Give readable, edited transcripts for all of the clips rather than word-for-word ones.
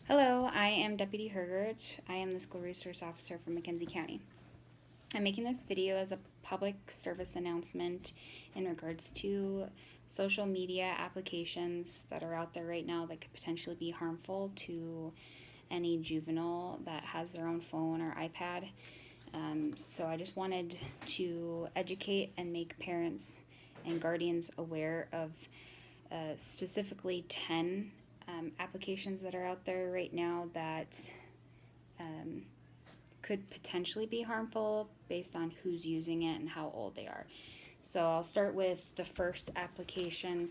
Hello, I am Deputy Hergert. I am the School Resource Officer for McKenzie County. I'm making this video as a public service announcement in regards to social media applications that are out there right now that could potentially be harmful to any juvenile that has their own phone or iPad. So I just wanted to educate and make parents and guardians aware of specifically 10 applications that are out there right now that could potentially be harmful based on who's using it and how old they are. So I'll start with the first application.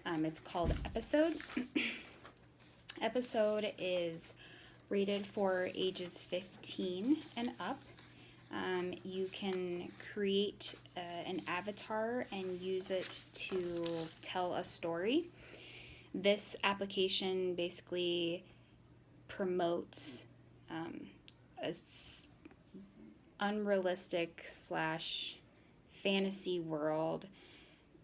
It's called Episode. Episode is rated for ages 15 and up. You can create an avatar and use it to tell a story. This application basically promotes a unrealistic / fantasy world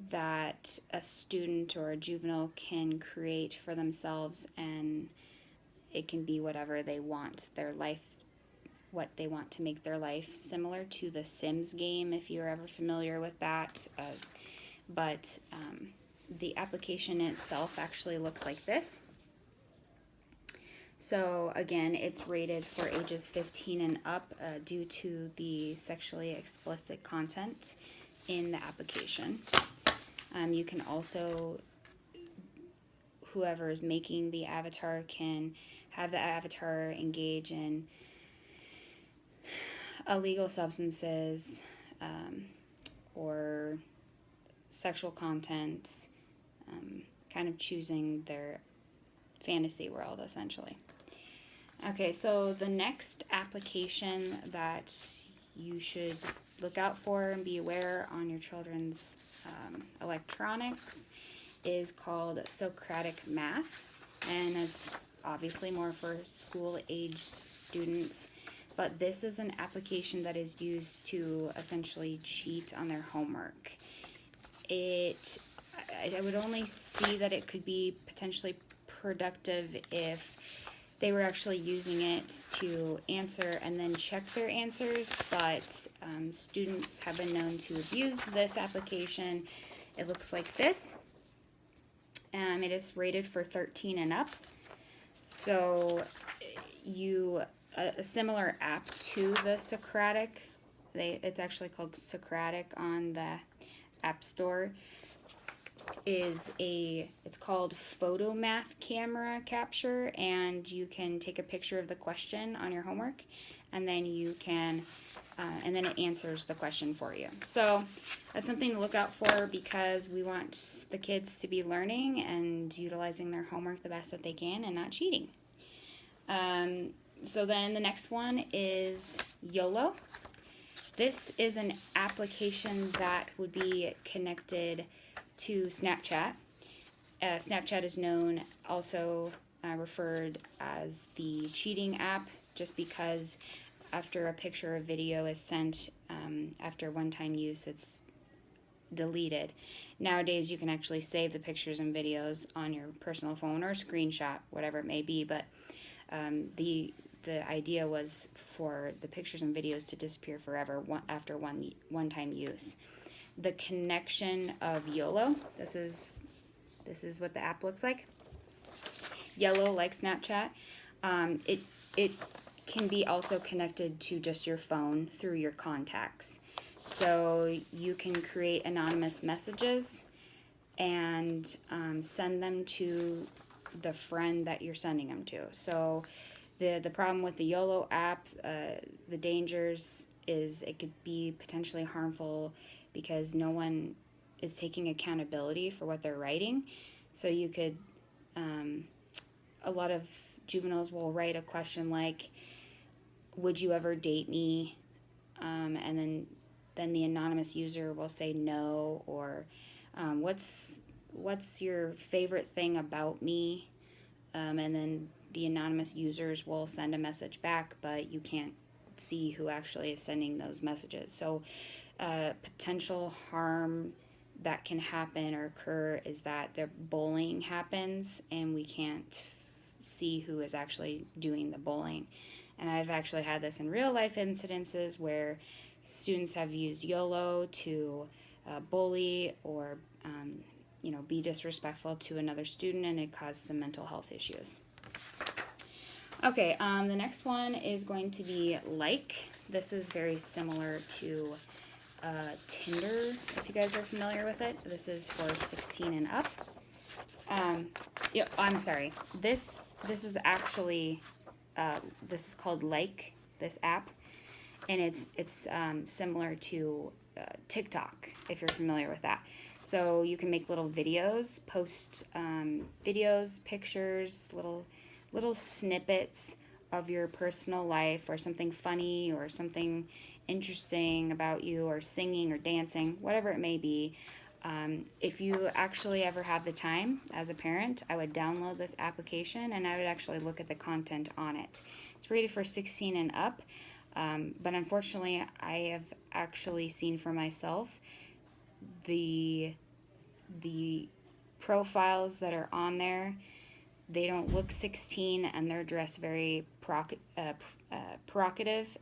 that a student or a juvenile can create for themselves, and it can be whatever they want, their life, what they want to make their life, similar to the Sims game, if you're ever familiar with that. But the application itself actually looks like this. So again, it's rated for ages 15 and up due to the sexually explicit content in the application. You can also, whoever is making the avatar can have the avatar engage in illegal substances or sexual content, kind of choosing their fantasy world essentially. Okay, so the next application that you should look out for and be aware on your children's electronics is called Socratic Math, and it's obviously more for school-age students, but this is an application that is used to essentially cheat on their homework. I would only see that it could be potentially productive if they were actually using it to answer and then check their answers, but students have been known to abuse this application. It looks like this. It is rated for 13 and up. So a similar app to the Socratic, it's actually called Socratic on the App Store, it's called Photo Math Camera Capture, and you can take a picture of the question on your homework, and then you can and then it answers the question for you. So that's something to look out for, because we want the kids to be learning and utilizing their homework the best that they can and not cheating. So then the next one is YOLO. This is an application that would be connected to Snapchat. Snapchat is known, also referred as the cheating app, just because after a picture or video is sent, after one-time use, it's deleted. Nowadays, you can actually save the pictures and videos on your personal phone or screenshot, whatever it may be, but the idea was for the pictures and videos to disappear forever after one-time use. The connection of YOLO, this is what the app looks like. YOLO, like Snapchat, it can be also connected to just your phone through your contacts. So you can create anonymous messages and send them to the friend that you're sending them to. So the problem with the YOLO app, the dangers is it could be potentially harmful because no one is taking accountability for what they're writing. So you could, a lot of juveniles will write a question like, would you ever date me? And then the anonymous user will say no, or what's your favorite thing about me? And then the anonymous users will send a message back, but you can't see who actually is sending those messages. So potential harm that can happen or occur is that the bullying happens, and we can't see who is actually doing the bullying. And I've actually had this in real life incidences where students have used YOLO to bully or be disrespectful to another student, and it caused some mental health issues. Okay, the next one is going to be Like. This is very similar to Tinder, if you guys are familiar with it. This is for 16 and up. I'm sorry. This is actually this is called Like, this app, and it's similar to TikTok, if you're familiar with that. So you can make little videos, post videos, pictures, little snippets of your personal life, or something funny or something interesting about you, or singing or dancing, whatever it may be. If you actually ever have the time as a parent, I would download this application and I would actually look at the content on it. It's rated for 16 and up, but unfortunately I have actually seen for myself the profiles that are on there. They don't look 16, and they're dressed very provocative,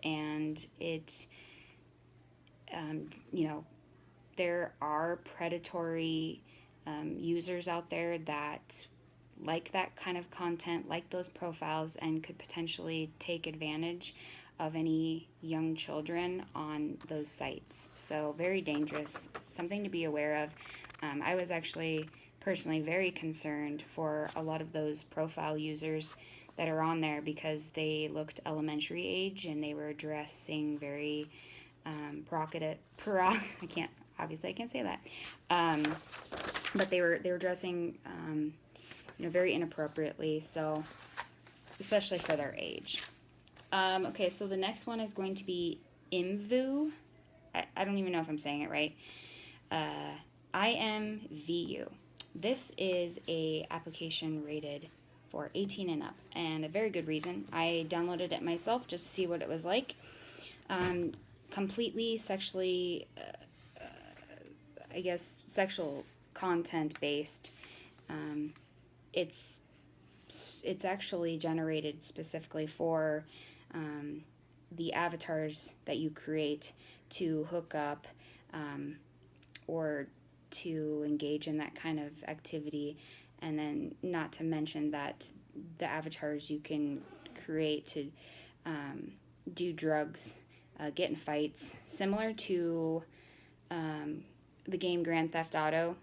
and it there are predatory users out there that like that kind of content, like those profiles, and could potentially take advantage of any young children on those sites. So very dangerous, something to be aware of. I was actually personally very concerned for a lot of those profile users that are on there, because they looked elementary age and they were dressing very provocative. I can't say that. But they were dressing very inappropriately, so especially for their age. Okay, so the next one is going to be IMVU. I don't even know if I'm saying it right. IMVU. This is a application rated for 18 and up, and a very good reason. I downloaded it myself just to see what it was like. Completely sexually, sexual content based. It's actually generated specifically for the avatars that you create to hook up or to engage in that kind of activity. And then not to mention that the avatars you can create to do drugs, get in fights, similar to the game Grand Theft Auto.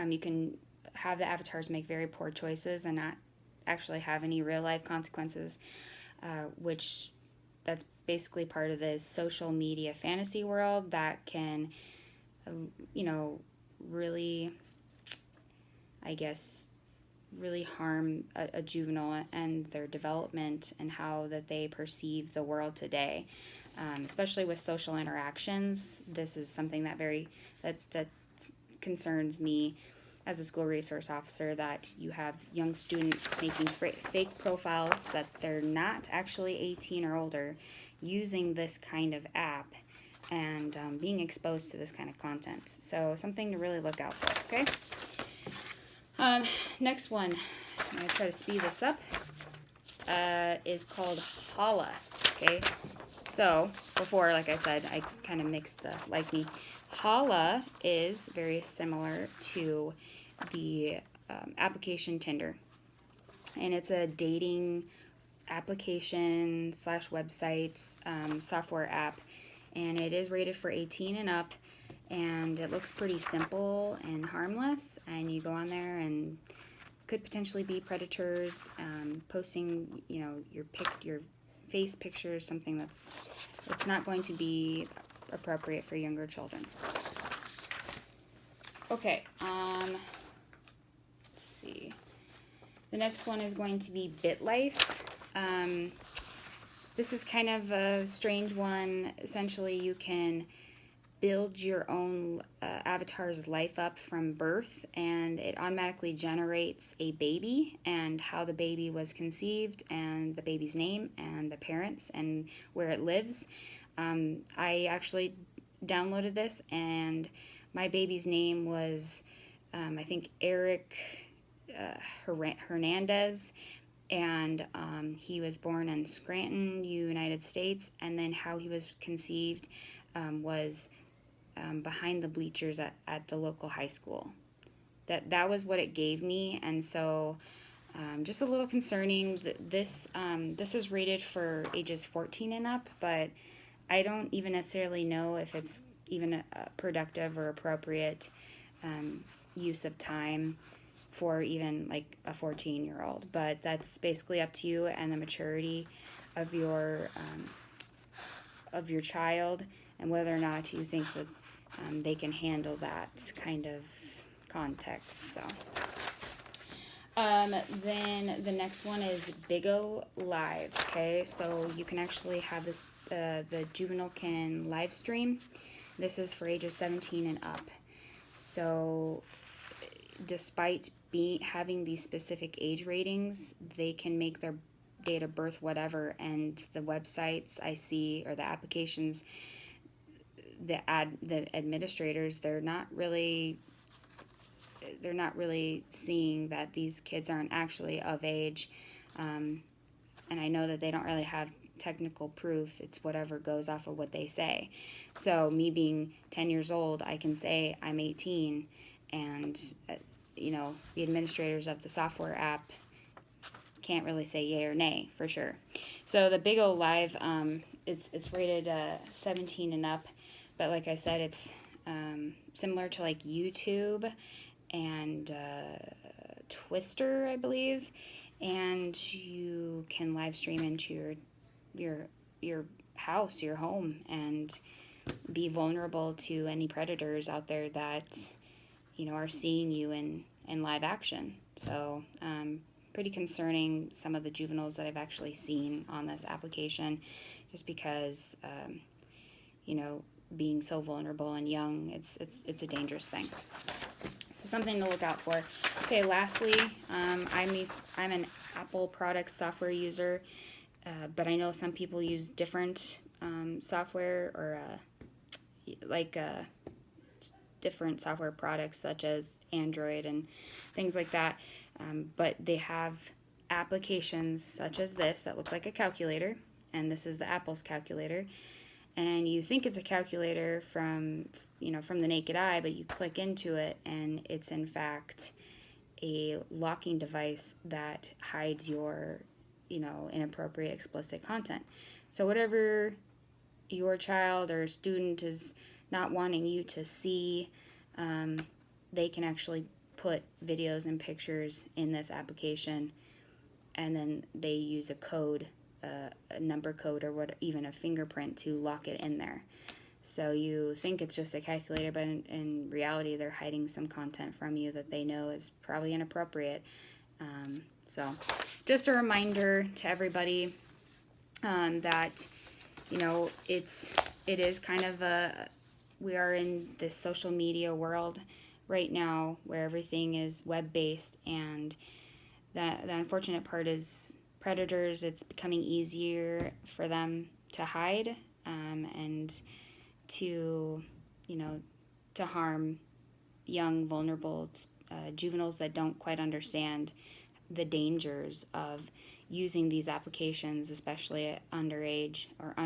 You can have the avatars make very poor choices and not actually have any real life consequences, which that's basically part of this social media fantasy world that can really, really harm a juvenile and their development and how that they perceive the world today, especially with social interactions. This is something that concerns me as a school resource officer, that you have young students making fake profiles that they're not actually 18 or older, using this kind of app and being exposed to this kind of content. So something to really look out for, okay? Next one, I'm going to try to speed this up, is called Holla, okay? So before, like I said, I kind of mixed the Like Me. Holla is very similar to the application Tinder, and it's a dating application / websites software app, and it is rated for 18 and up, and it looks pretty simple and harmless, and you go on there and could potentially be predators posting your face pictures, something that's not going to be appropriate for younger children. Okay, let's see. The next one is going to be BitLife. This is kind of a strange one. Essentially, you can build your own avatar's life up from birth, and it automatically generates a baby and how the baby was conceived and the baby's name and the parents and where it lives. I actually downloaded this, and my baby's name was I think Eric Hernandez, and he was born in Scranton, United States, and then how he was conceived was behind the bleachers at the local high school. That was what it gave me, and so just a little concerning. This is rated for ages 14 and up, but I don't even necessarily know if it's even a productive or appropriate use of time for even like a 14-year-old. But that's basically up to you and the maturity of your child, and whether or not you think that they can handle that kind of context. So then the next one is Big O Live. Okay, so you can actually have this, the juvenile can live stream. This is for ages 17 and up. So despite having these specific age ratings, they can make their date of birth whatever, and the websites I see, or the applications, the administrators, they're not really seeing that these kids aren't actually of age, and I know that they don't really have technical proof. It's whatever goes off of what they say. So me being 10 years old, I can say I'm 18, and the administrators of the software app can't really say yay or nay for sure. So the Big O Live, it's rated 17 and up, but like I said, it's similar to like YouTube and Twister, I believe, and you can live stream into your house, your home, and be vulnerable to any predators out there that are seeing you in live action. So pretty concerning, some of the juveniles that I've actually seen on this application, just because being so vulnerable and young, it's a dangerous thing. So something to look out for. Okay, lastly, I'm an Apple product software user, but I know some people use different software, or different software products such as Android and things like that, but they have applications such as this that look like a calculator, and this is the Apple's calculator, and you think it's a calculator from the naked eye, but you click into it and it's in fact a locking device that hides your inappropriate, explicit content. So whatever your child or student is not wanting you to see, they can actually put videos and pictures in this application, and then they use a code, a number code, or even a fingerprint to lock it in there. So you think it's just a calculator, but in reality they're hiding some content from you that they know is probably inappropriate. So just a reminder to everybody that it is kind of we are in this social media world right now where everything is web-based, and the unfortunate part is predators, it's becoming easier for them to hide and to harm young, vulnerable juveniles that don't quite understand the dangers of using these applications, especially at underage or